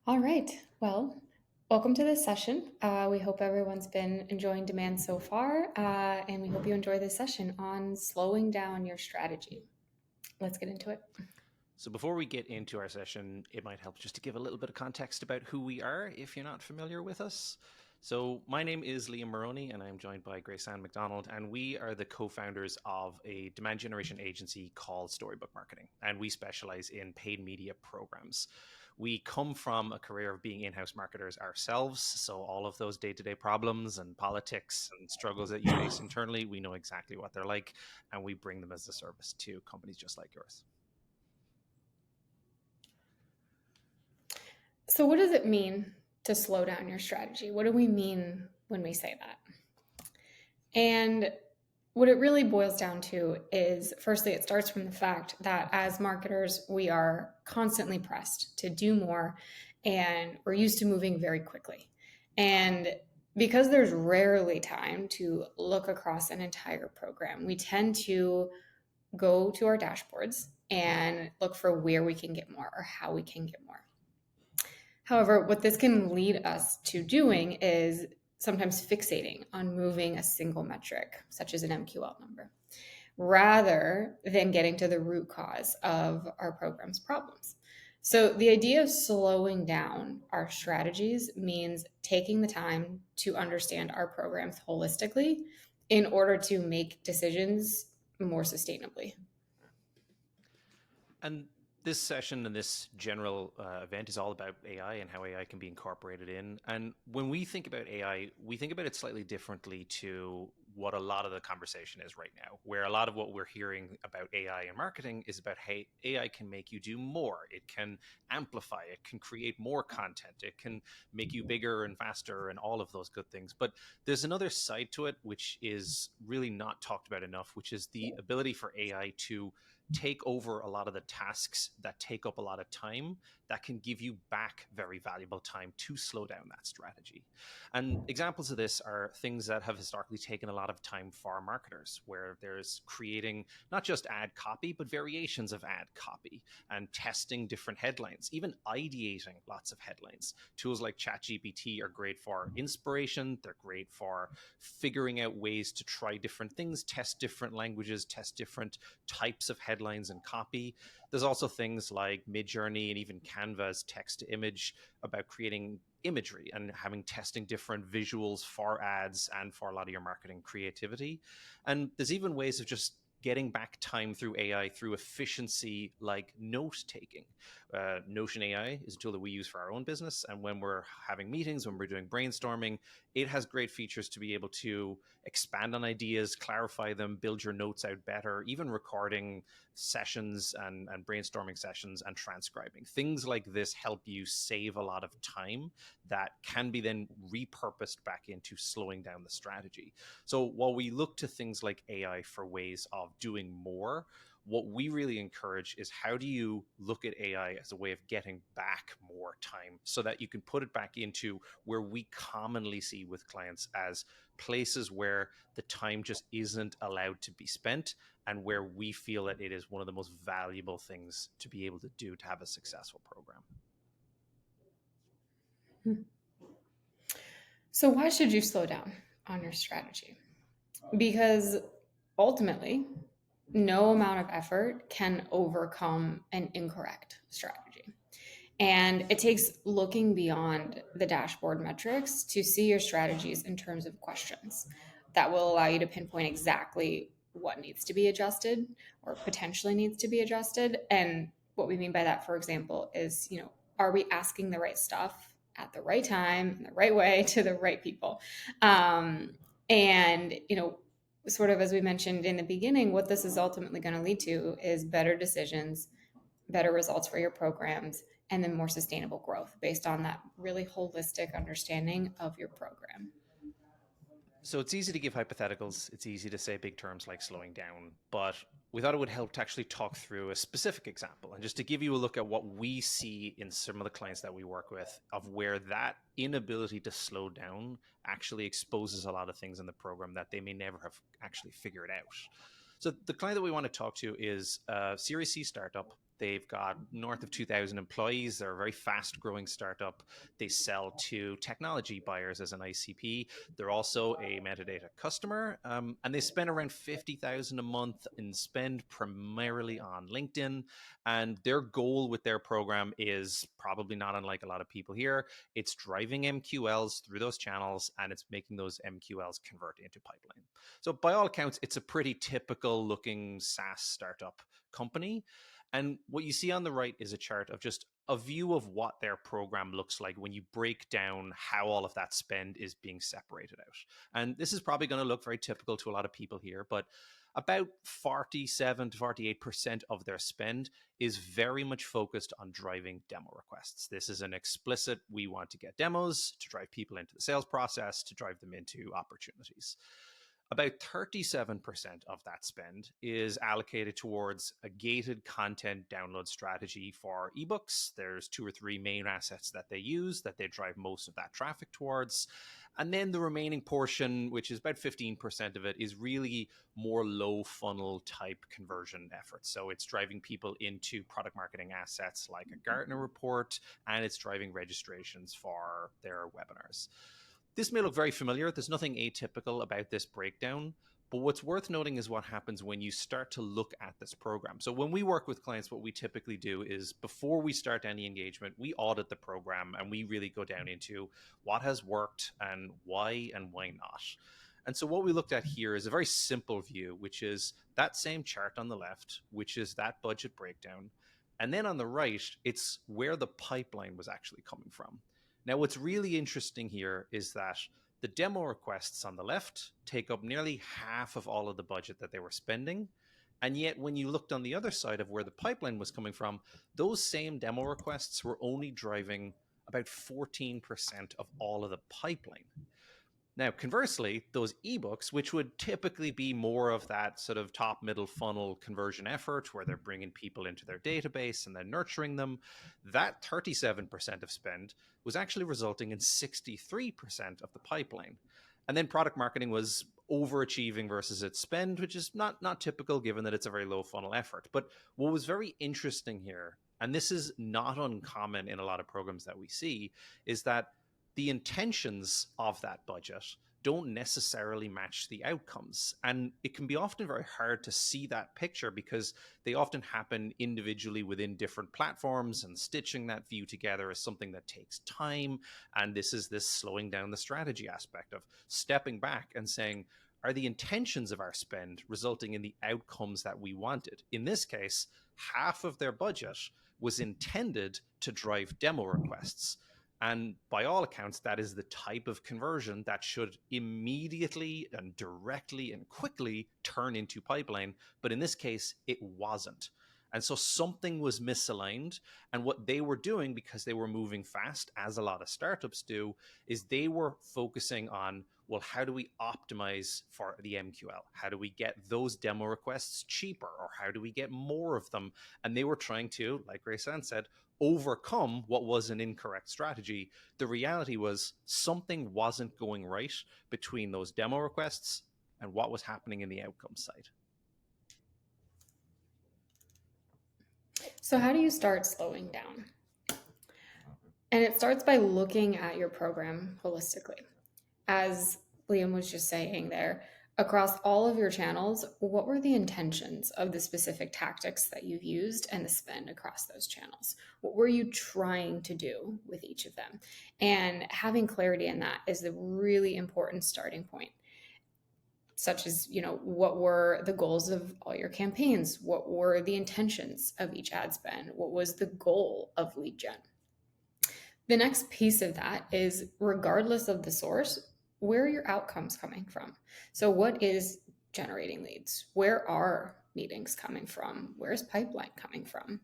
All right. Well, welcome to this session. We hope everyone's been enjoying demand so far, and we hope you enjoy this session on slowing down your strategy. Let's get into it. So before we get into our session, it might help just to give a little bit of context about who we are if you're not familiar with us. So my name is Liam Moroney, and I'm joined by Graceanne MacDonald, and we are the co-founders of a demand generation agency called Storybook Marketing, and we specialize in paid media programs. We come from a career of being in-house marketers ourselves, so all of those day-to-day problems and politics and struggles that you face internally, we know exactly what they're like, and we bring them as a service to companies just like yours. So, what does it mean to slow down your strategy? What do we mean when we say that? And what it really boils down to is firstly, it starts from the fact that as marketers, we are constantly pressed to do more and we're used to moving very quickly. And because there's rarely time to look across an entire program, we tend to go to our dashboards and look for where we can get more or how we can get more. However, what this can lead us to doing is sometimes fixating on moving a single metric, such as an MQL number, rather than getting to the root cause of our program's problems. So, the idea of slowing down our strategies means taking the time to understand our programs holistically in order to make decisions more sustainably. And this session and this general event is all about AI and how AI can be incorporated in. And when we think about AI, we think about it slightly differently to what a lot of the conversation is right now, where a lot of what we're hearing about AI and marketing is about, hey, AI can make you do more. It can amplify, it can create more content, it can make you bigger and faster and all of those good things. But there's another side to it, which is really not talked about enough, which is the ability for AI to take over a lot of the tasks that take up a lot of time that can give you back very valuable time to slow down that strategy. And examples of this are things that have historically taken a lot of time for marketers, where there's creating not just ad copy, but variations of ad copy and testing different headlines, even ideating lots of headlines. Tools like ChatGPT are great for inspiration. They're great for figuring out ways to try different things, test different languages, test different types of headlines and copy. There's also things like Midjourney and even Canva's text to image about creating imagery and having testing different visuals for ads and for a lot of your marketing creativity. And there's even ways of just getting back time through AI through efficiency like note taking. Notion AI is a tool that we use for our own business. And when we're having meetings, when we're doing brainstorming, it has great features to be able to expand on ideas, clarify them, build your notes out better, even recording sessions and brainstorming sessions and transcribing. Things like this help you save a lot of time that can be then repurposed back into slowing down the strategy. So while we look to things like AI for ways of doing more, what we really encourage is how do you look at AI as a way of getting back more time so that you can put it back into where we commonly see with clients as places where the time just isn't allowed to be spent and where we feel that it is one of the most valuable things to be able to do to have a successful program. So, why should you slow down on your strategy? Because ultimately, no amount of effort can overcome an incorrect strategy. And it takes looking beyond the dashboard metrics to see your strategies in terms of questions that will allow you to pinpoint exactly what needs to be adjusted or potentially needs to be adjusted. And what we mean by that, for example, is, are we asking the right stuff at the right time, in the right way to the right people? And, sort of as we mentioned in the beginning, what this is ultimately going to lead to is better decisions, better results for your programs, and then more sustainable growth based on that really holistic understanding of your program. So it's easy to give hypotheticals. It's easy to say big terms like slowing down, but we thought it would help to actually talk through a specific example and just to give you a look at what we see in some of the clients that we work with of where that inability to slow down actually exposes a lot of things in the program that they may never have actually figured out. So the client that we want to talk to is a Series C startup. They've got north of 2,000 employees. They're a very fast growing startup. They sell to technology buyers as an ICP. They're also a metadata customer, and they spend around 50,000 a month in spend primarily on LinkedIn. And their goal with their program is probably not unlike a lot of people here. It's driving MQLs through those channels, and it's making those MQLs convert into pipeline. So by all accounts, it's a pretty typical looking SaaS startup company. And what you see on the right is a chart of just a view of what their program looks like when you break down how all of that spend is being separated out. And this is probably going to look very typical to a lot of people here, but about 47 to 48% of their spend is very much focused on driving demo requests. This is an explicit, we want to get demos to drive people into the sales process, to drive them into opportunities. About 37% of that spend is allocated towards a gated content download strategy for ebooks. There's 2 or 3 main assets that they use that they drive most of that traffic towards. And then the remaining portion, which is about 15% of it, is really more low funnel type conversion efforts. So it's driving people into product marketing assets like a Gartner report, and it's driving registrations for their webinars. This may look very familiar. There's nothing atypical about this breakdown, but what's worth noting is what happens when you start to look at this program. So when we work with clients, what we typically do is before we start any engagement, we audit the program and we really go down into what has worked and why not. And so what we looked at here is a very simple view, which is that same chart on the left, which is that budget breakdown. And then on the right, it's where the pipeline was actually coming from. Now, what's really interesting here is that the demo requests on the left take up nearly half of all of the budget that they were spending. And yet, when you looked on the other side of where the pipeline was coming from, those same demo requests were only driving about 14% of all of the pipeline. Now, conversely, those ebooks, which would typically be more of that sort of top middle funnel conversion effort where they're bringing people into their database and then nurturing them, that 37% of spend was actually resulting in 63% of the pipeline. And then product marketing was overachieving versus its spend, which is not typical given that it's a very low funnel effort. But what was very interesting here, and this is not uncommon in a lot of programs that we see, is that the intentions of that budget don't necessarily match the outcomes. And it can be often very hard to see that picture because they often happen individually within different platforms, and stitching that view together is something that takes time. And this is this slowing down the strategy aspect of stepping back and saying, are the intentions of our spend resulting in the outcomes that we wanted? In this case, half of their budget was intended to drive demo requests. And by all accounts, that is the type of conversion that should immediately and directly and quickly turn into pipeline. But in this case, it wasn't. And so something was misaligned. And what they were doing, because they were moving fast, as a lot of startups do, is they were focusing on, well, how do we optimize for the MQL? How do we get those demo requests cheaper? Or how do we get more of them? And they were trying to, like Graceanne said, overcome what was an incorrect strategy. The reality was something wasn't going right between those demo requests and what was happening in the outcome side. So, how do you start slowing down? And it starts by looking at your program holistically. As Liam was just saying there, across all of your channels, what were the intentions of the specific tactics that you've used and the spend across those channels? What were you trying to do with each of them? And having clarity in that is a really important starting point. Such as, what were the goals of all your campaigns? What were the intentions of each ad spend? What was the goal of lead gen? The next piece of that is, regardless of the source, where are your outcomes coming from? So what is generating leads? Where are meetings coming from? Where's pipeline coming from?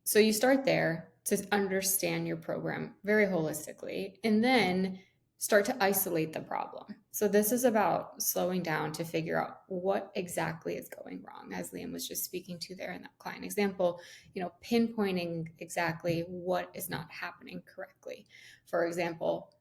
So you start there to understand your program very holistically, and then start to isolate the problem. So this is about slowing down to figure out what exactly is going wrong, as Liam was just speaking to there in that client example, pinpointing exactly what is not happening correctly. For example,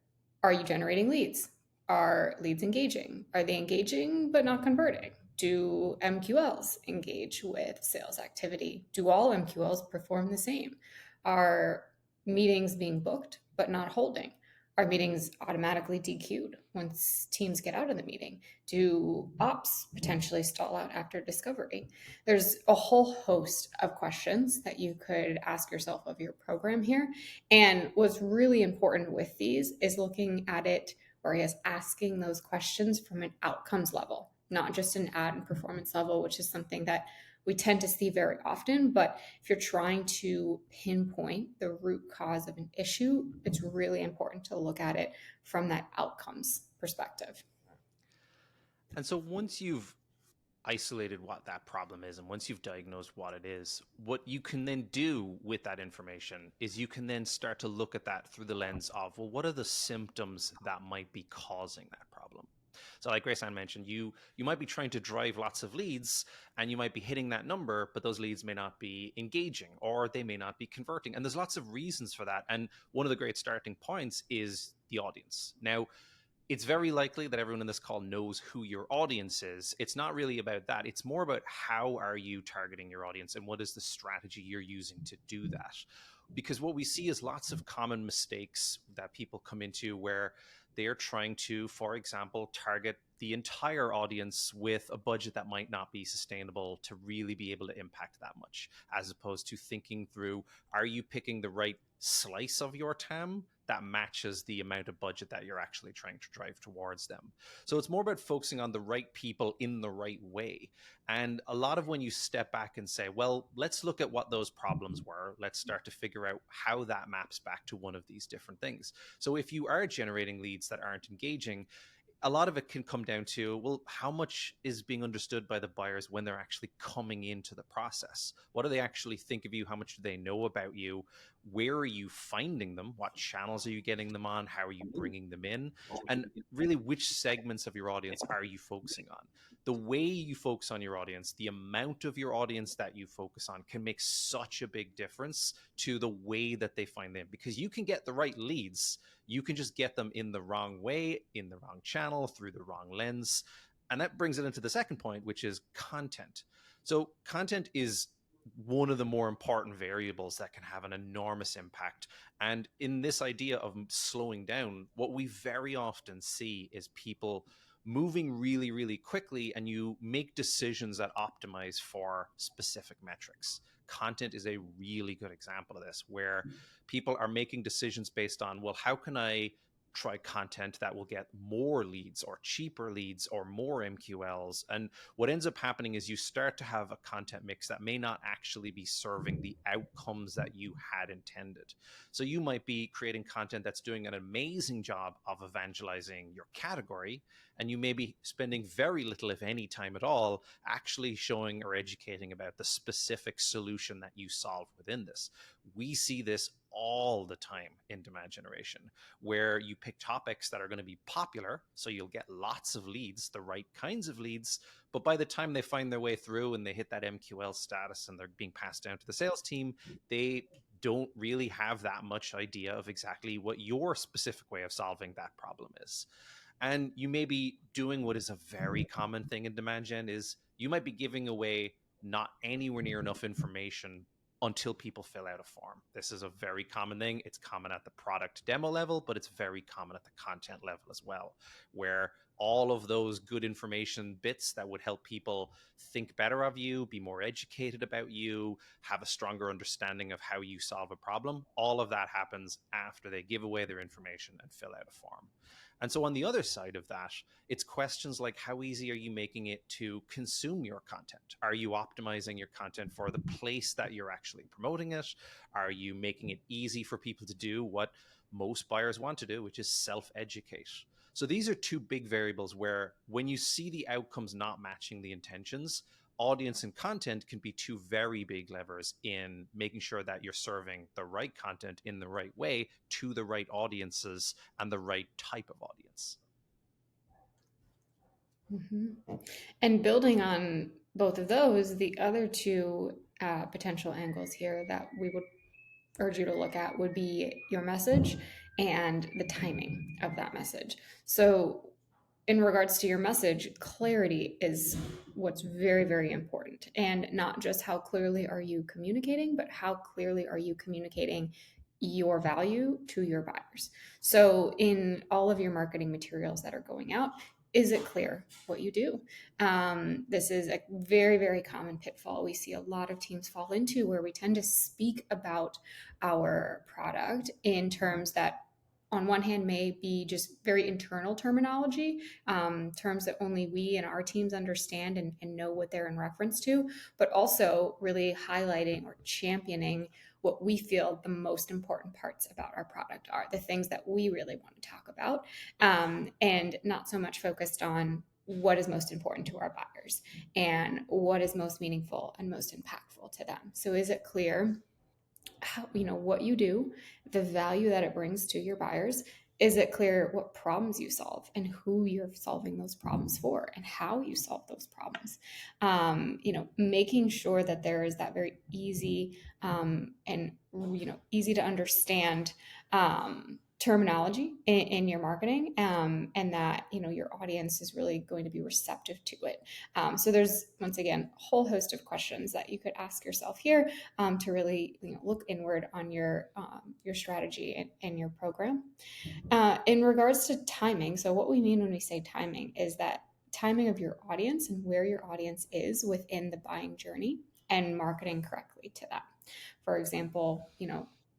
are you generating leads? Are leads engaging? Are they engaging but not converting? Do MQLs engage with sales activity? Do all MQLs perform the same? Are meetings being booked but not holding? Are meetings automatically DQ'd once teams get out of the meeting? Do ops potentially stall out after discovery? There's a whole host of questions that you could ask yourself of your program here. And what's really important with these is looking at it, or I guess asking those questions from an outcomes level, not just an ad and performance level, which is something that we tend to see very often. But if you're trying to pinpoint the root cause of an issue, it's really important to look at it from that outcomes perspective. And so once you've isolated what that problem is and once you've diagnosed what it is, what you can then do with that information is you can then start to look at that through the lens of, well, what are the symptoms that might be causing that problem? So like Graceanne mentioned, you might be trying to drive lots of leads and you might be hitting that number, but those leads may not be engaging or they may not be converting. And there's lots of reasons for that. And one of the great starting points is the audience. Now, it's very likely that everyone in this call knows who your audience is. It's not really about that. It's more about how are you targeting your audience and what is the strategy you're using to do that. Because what we see is lots of common mistakes that people come into where they are trying to, for example, target the entire audience with a budget that might not be sustainable to really be able to impact that much, as opposed to thinking through, are you picking the right slice of your TAM that matches the amount of budget that you're actually trying to drive towards them. So it's more about focusing on the right people in the right way. And a lot of when you step back and say, well, let's look at what those problems were. Let's start to figure out how that maps back to one of these different things. So if you are generating leads that aren't engaging, a lot of it can come down to, well, how much is being understood by the buyers when they're actually coming into the process? What do they actually think of you? How much do they know about you? Where are you finding them? What channels are you getting them on? How are you bringing them in? And really, which segments of your audience are you focusing on? The way you focus on your audience, the amount of your audience that you focus on can make such a big difference to the way that they find them, because you can get the right leads, you can just get them in the wrong way, in the wrong channel, through the wrong lens. And that brings it into the second point, which is content. So content is one of the more important variables that can have an enormous impact. And in this idea of slowing down, what we very often see is people moving really, really quickly, and you make decisions that optimize for specific metrics. Content is a really good example of this, where people are making decisions based on, well, how can I try content that will get more leads or cheaper leads or more MQLs? And what ends up happening is you start to have a content mix that may not actually be serving the outcomes that you had intended. So you might be creating content that's doing an amazing job of evangelizing your category, and you may be spending very little, if any, time at all actually showing or educating about the specific solution that you solve within this. We see this all the time in demand generation, where you pick topics that are going to be popular, so you'll get lots of leads, the right kinds of leads, but by the time they find their way through and they hit that MQL status and they're being passed down to the sales team, they don't really have that much idea of exactly what your specific way of solving that problem is. And you may be doing what is a very common thing in demand gen, is you might be giving away not anywhere near enough information until people fill out a form. This is a very common thing. It's common at the product demo level, but it's very common at the content level as well, where all of those good information bits that would help people think better of you, be more educated about you, have a stronger understanding of how you solve a problem, all of that happens after they give away their information and fill out a form. And so on the other side of that, it's questions like, how easy are you making it to consume your content? Are you optimizing your content for the place that you're actually promoting it? Are you making it easy for people to do what most buyers want to do, which is self-educate? So these are two big variables where when you see the outcomes not matching the intentions, audience and content can be two very big levers in making sure that you're serving the right content in the right way to the right audiences and the right type of audience. Mm-hmm. And building on both of those, the other two potential angles here that we would urge you to look at would be your message and the timing of that message. So in regards to your message, clarity is what's very, very important. And not just how clearly are you communicating, but how clearly are you communicating your value to your buyers. So, in all of your marketing materials that are going out, is it clear what you do? This is a very, very common pitfall we see a lot of teams fall into, where we tend to speak about our product in terms that on one hand may be just very internal terminology, terms that only we and our teams understand and know what they're in reference to, but also really highlighting or championing what we feel the most important parts about our product are, the things that we really want to talk about, and not so much focused on what is most important to our buyers and what is most meaningful and most impactful to them. So is it clear how, what you do, the value that it brings to your buyers? Is it clear what problems you solve and who you're solving those problems for and how you solve those problems? Making sure that there is that very easy, and easy to understand, terminology in your marketing, and that your audience is really going to be receptive to it. So there's, once again, a whole host of questions that you could ask yourself here, to really look inward on your strategy and your program. In regards to timing, so what we mean when we say timing is that timing of your audience and where your audience is within the buying journey and marketing correctly to that. For example,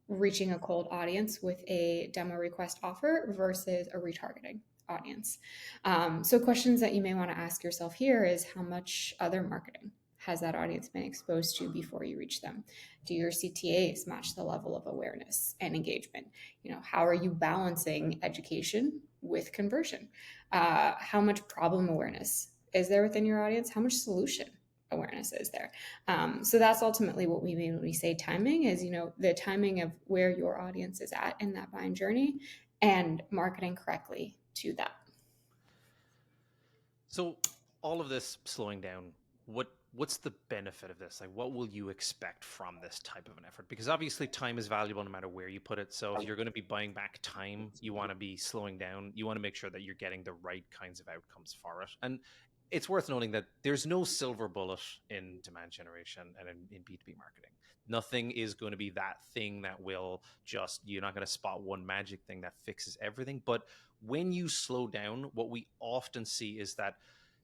reaching a cold audience with a demo request offer versus a retargeting audience. So questions that you may want to ask yourself here is, how much other marketing has that audience been exposed to before you reach them? Do your CTAs match the level of awareness and engagement? How are you balancing education with conversion? How much problem awareness is there within your audience? How much solution awareness is there? So that's ultimately what we mean when we say timing, is the timing of where your audience is at in that buying journey and marketing correctly to that. So all of this slowing down, what's the benefit of this? Like, what will you expect from this type of an effort? Because obviously time is valuable no matter where you put it. So if you're going to be buying back time, you want to be slowing down. You want to make sure that you're getting the right kinds of outcomes for it. And it's worth noting that there's no silver bullet in demand generation and in B2B marketing. Nothing is going to be that thing that will just, you're not going to spot one magic thing that fixes everything. But when you slow down, what we often see is that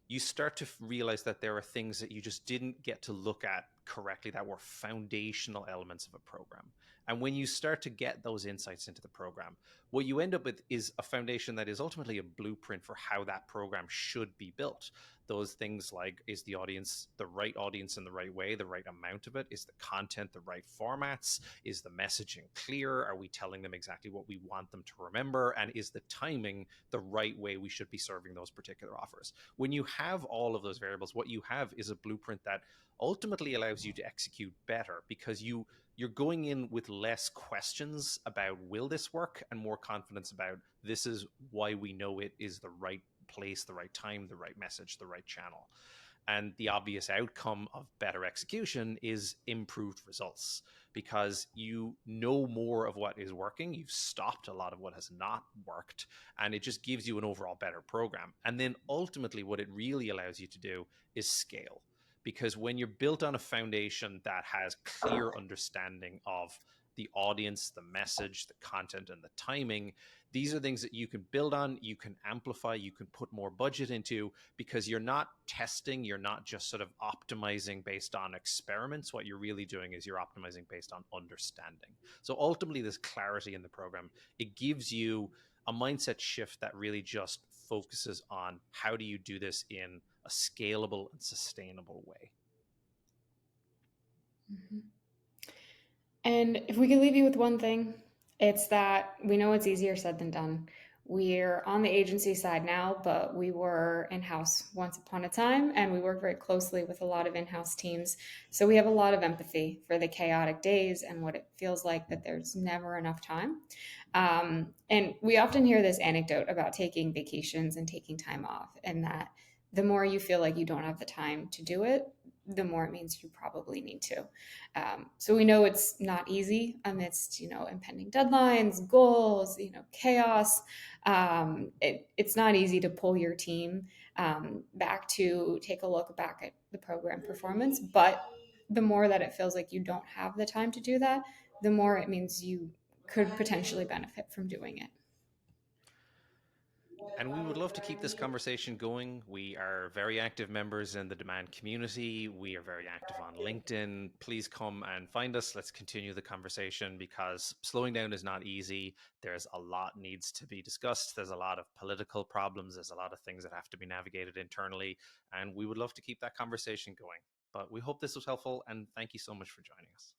you start to realize that there are things that you just didn't get to look at correctly that were foundational elements of a program. And when you start to get those insights into the program, what you end up with is a foundation that is ultimately a blueprint for how that program should be built. Those things like, is the audience the right audience in the right way, the right amount of it? Is the content the right formats? Is the messaging clear? Are we telling them exactly what we want them to remember? And is the timing the right way we should be serving those particular offers? When you have all of those variables, what you have is a blueprint that ultimately allows you to execute better, because you're going in with less questions about will this work and more confidence about, this is why we know it is the right place, the right time, the right message, the right channel. And the obvious outcome of better execution is improved results, because you know more of what is working. You've stopped a lot of what has not worked, and it just gives you an overall better program. And then ultimately what it really allows you to do is scale. Because when you're built on a foundation that has clear understanding of the audience, the message, the content, and the timing, these are things that you can build on, you can amplify, you can put more budget into, because you're not testing, you're not just sort of optimizing based on experiments. What you're really doing is you're optimizing based on understanding. So ultimately, this clarity in the program, it gives you a mindset shift that really just focuses on, how do you do this in a scalable and sustainable way. Mm-hmm. And if we could leave you with one thing, it's that we know it's easier said than done. We're on the agency side now, but we were in-house once upon a time, and we work very closely with a lot of in-house teams. So we have a lot of empathy for the chaotic days and what it feels like that there's never enough time. And we often hear this anecdote about taking vacations and taking time off, and that the more you feel like you don't have the time to do it, the more it means you probably need to. So we know it's not easy amidst, impending deadlines, goals, chaos. It's not easy to pull your team back to take a look back at the program performance, but the more that it feels like you don't have the time to do that, the more it means you could potentially benefit from doing it. And we would love to keep this conversation going. We are very active members in the demand community. We are very active on LinkedIn. Please come and find us. Let's continue the conversation, because slowing down is not easy. There's a lot needs to be discussed. There's a lot of political problems. There's a lot of things that have to be navigated internally. And we would love to keep that conversation going. But we hope this was helpful, and thank you so much for joining us.